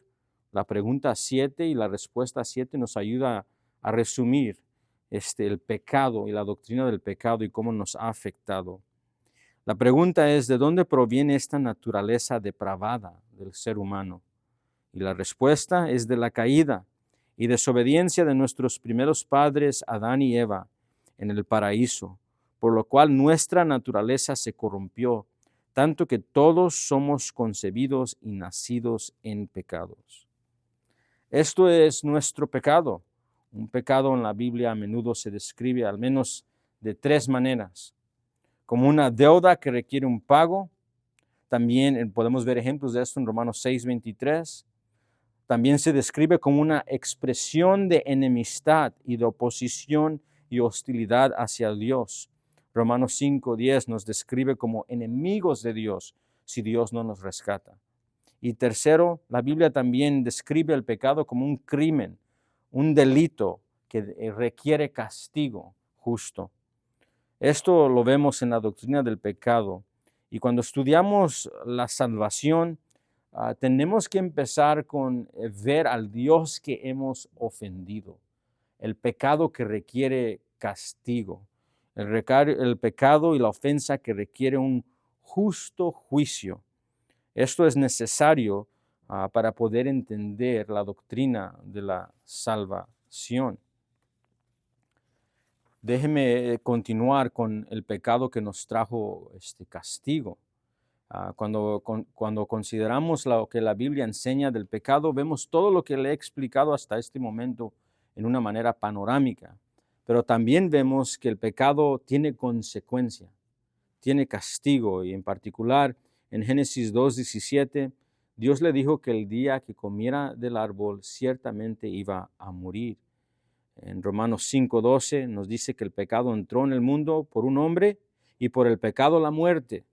la pregunta 7 y la respuesta 7 nos ayuda a resumir el pecado y la doctrina del pecado y cómo nos ha afectado. La pregunta es, ¿de dónde proviene esta naturaleza depravada del ser humano? Y la respuesta es de la caída y desobediencia de nuestros primeros padres, Adán y Eva, en el paraíso, por lo cual nuestra naturaleza se corrompió, tanto que todos somos concebidos y nacidos en pecados. Esto es nuestro pecado. Un pecado en la Biblia a menudo se describe al menos de 3 maneras. Como una deuda que requiere un pago. También podemos ver ejemplos de esto en Romanos 6:23. También se describe como una expresión de enemistad y de oposición y hostilidad hacia Dios. Romanos 5:10 nos describe como enemigos de Dios si Dios no nos rescata. Y tercero, la Biblia también describe el pecado como un crimen, un delito que requiere castigo justo. Esto lo vemos en la doctrina del pecado. Y cuando estudiamos la salvación, tenemos que empezar con ver al Dios que hemos ofendido, el pecado que requiere castigo, el pecado y la ofensa que requiere un justo juicio. Esto es necesario para poder entender la doctrina de la salvación. Déjeme continuar con el pecado que nos trajo este castigo. Cuando consideramos lo que la Biblia enseña del pecado, vemos todo lo que le he explicado hasta este momento en una manera panorámica. Pero también vemos que el pecado tiene consecuencia, tiene castigo, y en particular en Génesis 2:17, Dios le dijo que el día que comiera del árbol ciertamente iba a morir. En Romanos 5:12 nos dice que el pecado entró en el mundo por un hombre y por el pecado la muerte.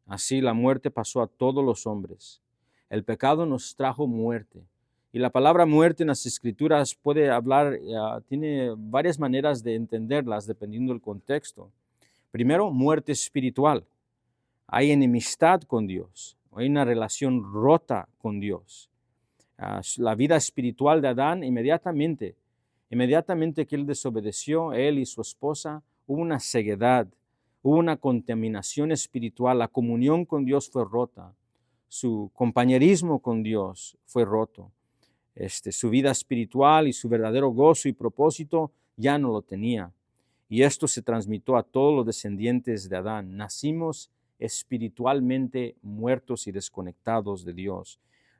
Así la muerte pasó a todos los hombres. El pecado nos trajo muerte. Y la palabra muerte en las Escrituras puede hablar, tiene varias maneras de entenderlas dependiendo del contexto. Primero, muerte espiritual. Hay enemistad con Dios. Hay una relación rota con Dios. La vida espiritual de Adán, inmediatamente que él desobedeció, él y su esposa, hubo una ceguedad, hubo una contaminación espiritual, la comunión con Dios fue rota, su compañerismo con Dios fue roto, su vida espiritual y su verdadero gozo y propósito ya no lo tenía. Y esto se transmitió a todos los descendientes de Adán. Nacimos espiritualmente muertos y desconectados de Dios,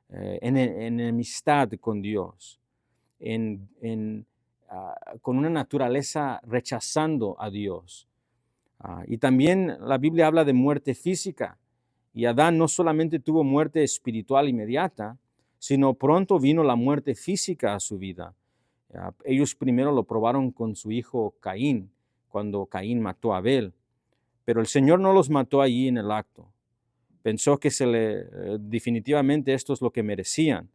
en enemistad con Dios, con una naturaleza rechazando a Dios. Y también la Biblia habla de muerte física. Y Adán no solamente tuvo muerte espiritual inmediata, sino pronto vino la muerte física a su vida. Ellos primero lo probaron con su hijo Caín, cuando Caín mató a Abel. Pero el Señor no los mató allí en el acto. Pensó que definitivamente esto es lo que merecían.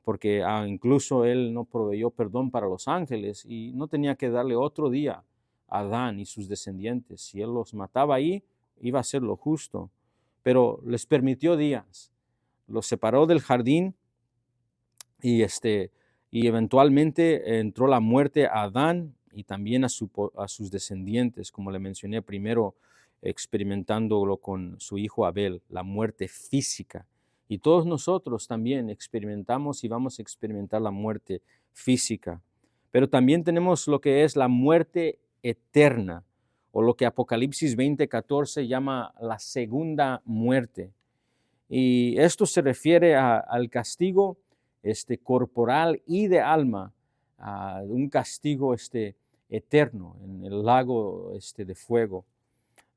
Porque incluso él no proveyó perdón para los ángeles y no tenía que darle otro día a Adán y sus descendientes. Si él los mataba ahí, iba a ser lo justo, pero les permitió días. los separó del jardín y, y eventualmente entró la muerte a Adán y también a sus descendientes, como le mencioné primero, experimentándolo con su hijo Abel, la muerte física. Y todos nosotros también experimentamos y vamos a experimentar la muerte física. Pero también tenemos lo que es la muerte eterna, o lo que Apocalipsis 20:14 llama la segunda muerte. Y esto se refiere al castigo corporal y de alma, a un castigo eterno en el lago de fuego.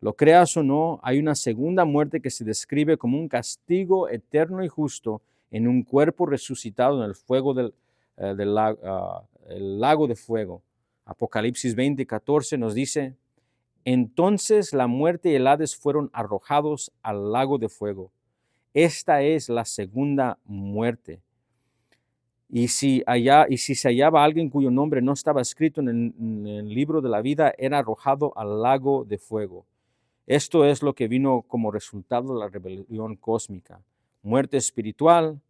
Lo creas o no, hay una segunda muerte que se describe como un castigo eterno y justo en un cuerpo resucitado en el fuego el lago de fuego. Apocalipsis 20:14 nos dice: entonces la muerte y el Hades fueron arrojados al lago de fuego. Esta es la segunda muerte. Y si se hallaba alguien cuyo nombre no estaba escrito en el libro de la vida, era arrojado al lago de fuego. Esto es lo que vino como resultado de la rebelión cósmica: muerte espiritual,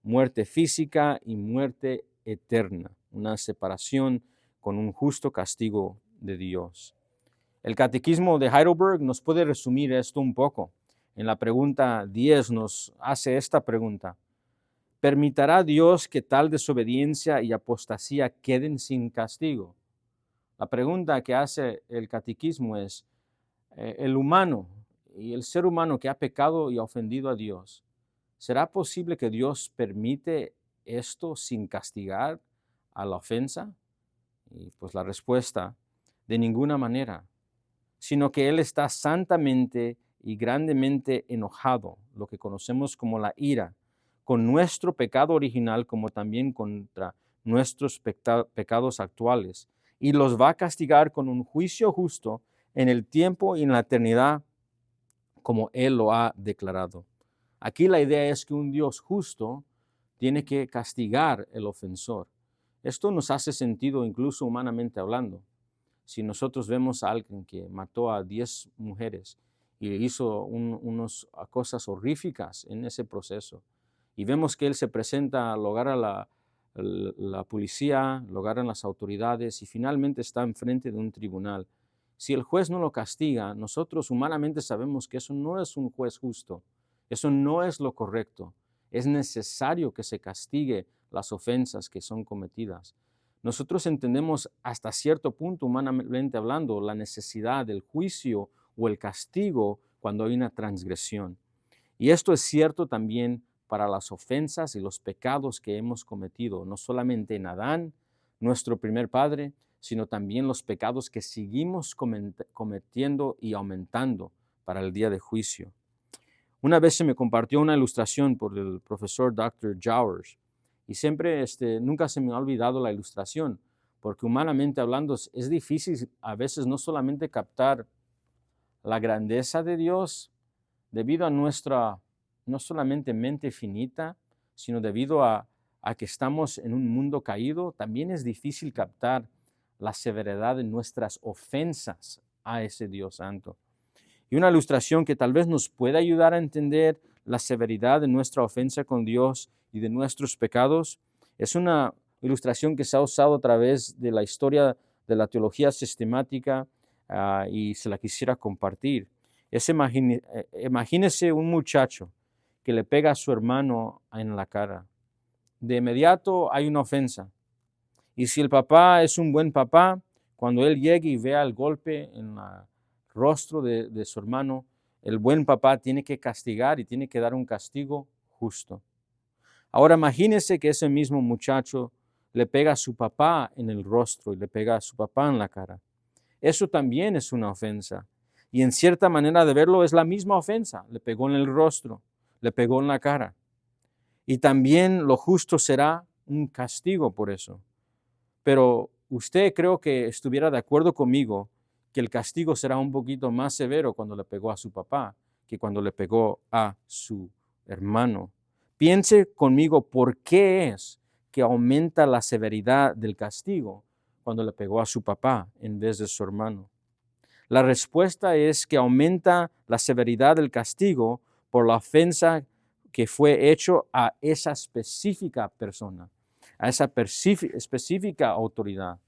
muerte física y muerte eterna, una separación con un justo castigo de Dios. El Catecismo de Heidelberg nos puede resumir esto un poco. En la pregunta 10 nos hace esta pregunta: ¿permitirá Dios que tal desobediencia y apostasía queden sin castigo? La pregunta que hace el Catecismo es: el humano y el ser humano que ha pecado y ha ofendido a Dios, ¿será posible que Dios permite esto sin castigar a la ofensa? Y pues la respuesta: de ninguna manera, sino que Él está santamente y grandemente enojado, lo que conocemos como la ira, con nuestro pecado original como también contra nuestros pecados actuales, y los va a castigar con un juicio justo en el tiempo y en la eternidad, como Él lo ha declarado. Aquí la idea es que un Dios justo tiene que castigar el ofensor. Esto nos hace sentido incluso humanamente hablando. Si nosotros vemos a alguien que mató a 10 mujeres y hizo unas cosas horríficas en ese proceso, y vemos que él se presenta al hogar a la policía, al hogar a las autoridades y finalmente está enfrente de un tribunal, si el juez no lo castiga, nosotros humanamente sabemos que eso no es un juez justo, eso no es lo correcto. Es necesario que se castigue las ofensas que son cometidas. Nosotros entendemos hasta cierto punto, humanamente hablando, la necesidad del juicio o el castigo cuando hay una transgresión. Y esto es cierto también para las ofensas y los pecados que hemos cometido, no solamente en Adán, nuestro primer padre, sino también los pecados que seguimos cometiendo y aumentando para el día de juicio. Una vez se me compartió una ilustración por el profesor Dr. Jowers, y siempre, nunca se me ha olvidado la ilustración, porque humanamente hablando es difícil a veces no solamente captar la grandeza de Dios debido a nuestra, no solamente mente finita, sino debido a que estamos en un mundo caído, también es difícil captar la severidad de nuestras ofensas a ese Dios santo. Y una ilustración que tal vez nos pueda ayudar a entender la severidad de nuestra ofensa con Dios y de nuestros pecados es una ilustración que se ha usado a través de la historia de la teología sistemática y se la quisiera compartir. Imagínese un muchacho que le pega a su hermano en la cara. De inmediato hay una ofensa. Y si el papá es un buen papá, cuando él llegue y vea el golpe en el rostro de su hermano, el buen papá tiene que castigar y tiene que dar un castigo justo. Ahora imagínese que ese mismo muchacho le pega a su papá en el rostro y le pega a su papá en la cara. Eso también es una ofensa. Y en cierta manera de verlo es la misma ofensa. Le pegó en el rostro, le pegó en la cara. Y también lo justo será un castigo por eso. Pero usted creo que estuviera de acuerdo conmigo que el castigo será un poquito más severo cuando le pegó a su papá que cuando le pegó a su hermano. Piense conmigo por qué es que aumenta la severidad del castigo cuando le pegó a su papá en vez de su hermano. La respuesta es que aumenta la severidad del castigo por la ofensa que fue hecho a esa específica persona, a esa específica autoridad.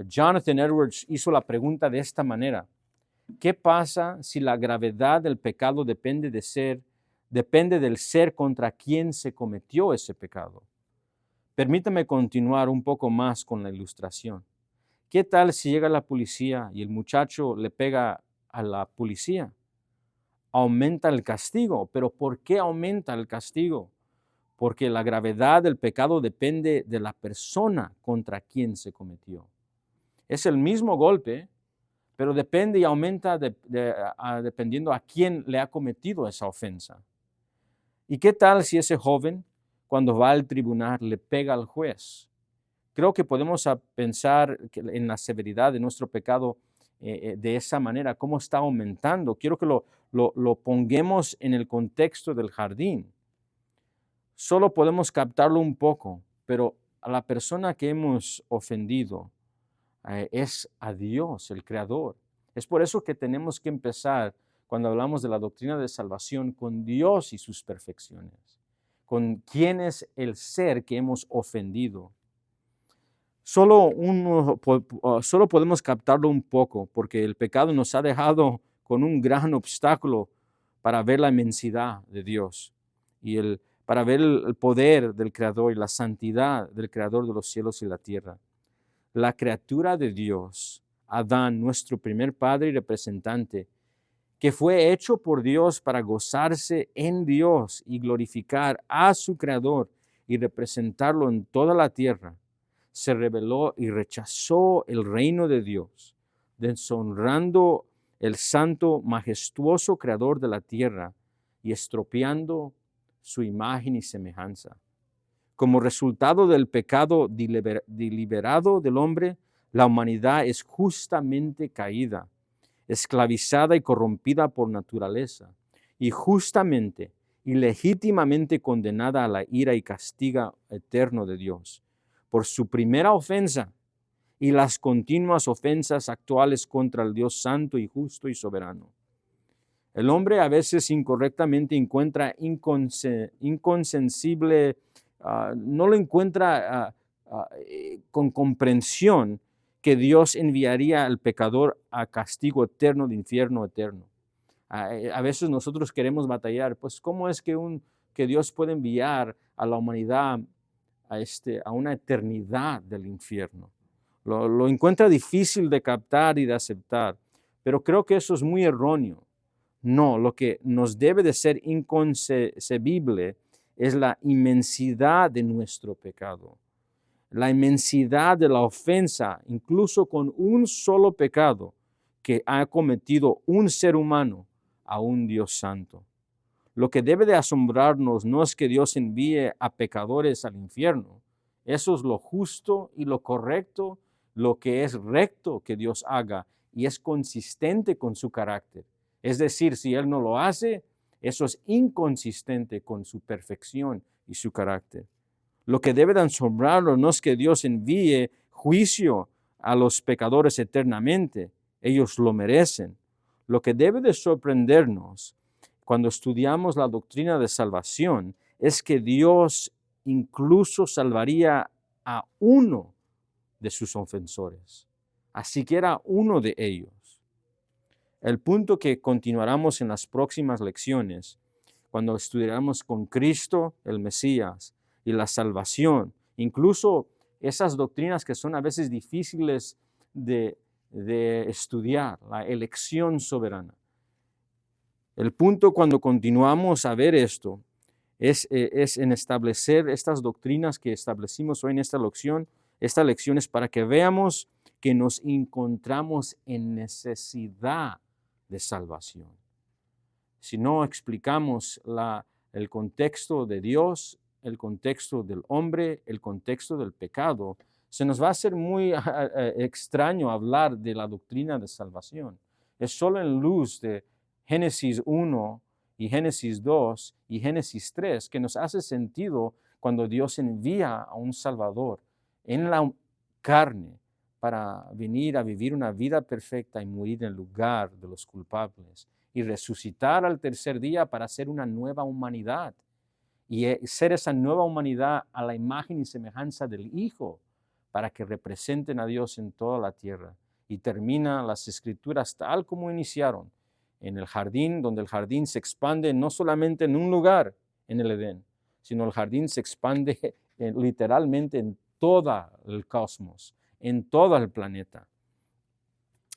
Jonathan Edwards hizo la pregunta de esta manera: ¿qué pasa si la gravedad del pecado depende del ser contra quien se cometió ese pecado? Permítame continuar un poco más con la ilustración. ¿Qué tal si llega la policía y el muchacho le pega a la policía? Aumenta el castigo. ¿Pero por qué aumenta el castigo? Porque la gravedad del pecado depende de la persona contra quien se cometió. Es el mismo golpe, pero depende y aumenta dependiendo a quién le ha cometido esa ofensa. ¿Y qué tal si ese joven, cuando va al tribunal, le pega al juez? Creo que podemos pensar en la severidad de nuestro pecado de esa manera, cómo está aumentando. Quiero que lo pongamos en el contexto del jardín. Solo podemos captarlo un poco, pero a la persona que hemos ofendido es a Dios, el Creador. Es por eso que tenemos que empezar, cuando hablamos de la doctrina de salvación, con Dios y sus perfecciones, con quién es el ser que hemos ofendido. Solo podemos captarlo un poco, porque el pecado nos ha dejado con un gran obstáculo para ver la inmensidad de Dios y para ver el poder del Creador y la santidad del Creador de los cielos y la tierra. La criatura de Dios, Adán, nuestro primer padre y representante, que fue hecho por Dios para gozarse en Dios y glorificar a su Creador y representarlo en toda la tierra, se rebeló y rechazó el reino de Dios, deshonrando el santo, majestuoso Creador de la tierra y estropeando su imagen y semejanza. Como resultado del pecado deliberado del hombre, la humanidad es justamente caída, esclavizada y corrompida por naturaleza, y justamente y legítimamente condenada a la ira y castigo eterno de Dios por su primera ofensa y las continuas ofensas actuales contra el Dios santo y justo y soberano. El hombre a veces incorrectamente encuentra inconsensible, no lo encuentra con comprensión que Dios enviaría al pecador a castigo eterno de infierno eterno. A veces nosotros queremos batallar, pues ¿cómo es que Dios puede enviar a la humanidad a una eternidad del infierno? Lo encuentra difícil de captar y de aceptar, pero creo que eso es muy erróneo. No, lo que nos debe de ser inconcebible es la inmensidad de nuestro pecado, la inmensidad de la ofensa, incluso con un solo pecado que ha cometido un ser humano a un Dios santo. Lo que debe de asombrarnos no es que Dios envíe a pecadores al infierno. Eso es lo justo y lo correcto, lo que es recto que Dios haga y es consistente con su carácter. Es decir, si Él no lo hace, eso es inconsistente con su perfección y su carácter. Lo que debe de asombrarnos no es que Dios envíe juicio a los pecadores eternamente. Ellos lo merecen. Lo que debe de sorprendernos cuando estudiamos la doctrina de salvación es que Dios incluso salvaría a uno de sus ofensores, así que era uno de ellos. El punto que continuaremos en las próximas lecciones, cuando estudiaremos con Cristo, el Mesías, y la salvación, incluso esas doctrinas que son a veces difíciles de estudiar, la elección soberana. El punto cuando continuamos a ver esto es en establecer estas doctrinas que establecimos hoy en esta lección es para que veamos que nos encontramos en necesidad de salvación. Si no explicamos el contexto de Dios, el contexto del hombre, el contexto del pecado, se nos va a hacer muy extraño hablar de la doctrina de salvación. Es solo en luz de Génesis 1 y Génesis 2 y Génesis 3 que nos hace sentido cuando Dios envía a un Salvador en la carne para venir a vivir una vida perfecta y morir en lugar de los culpables y resucitar al tercer día para ser una nueva humanidad y ser esa nueva humanidad a la imagen y semejanza del Hijo para que representen a Dios en toda la tierra. Y termina las Escrituras tal como iniciaron, en el jardín, donde el jardín se expande no solamente en un lugar, en el Edén, sino el jardín se expande literalmente en todo el cosmos, en todo el planeta.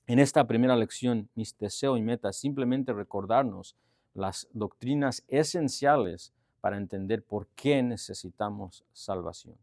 En esta primera lección, mis deseos y metas simplemente recordarnos las doctrinas esenciales para entender por qué necesitamos salvación.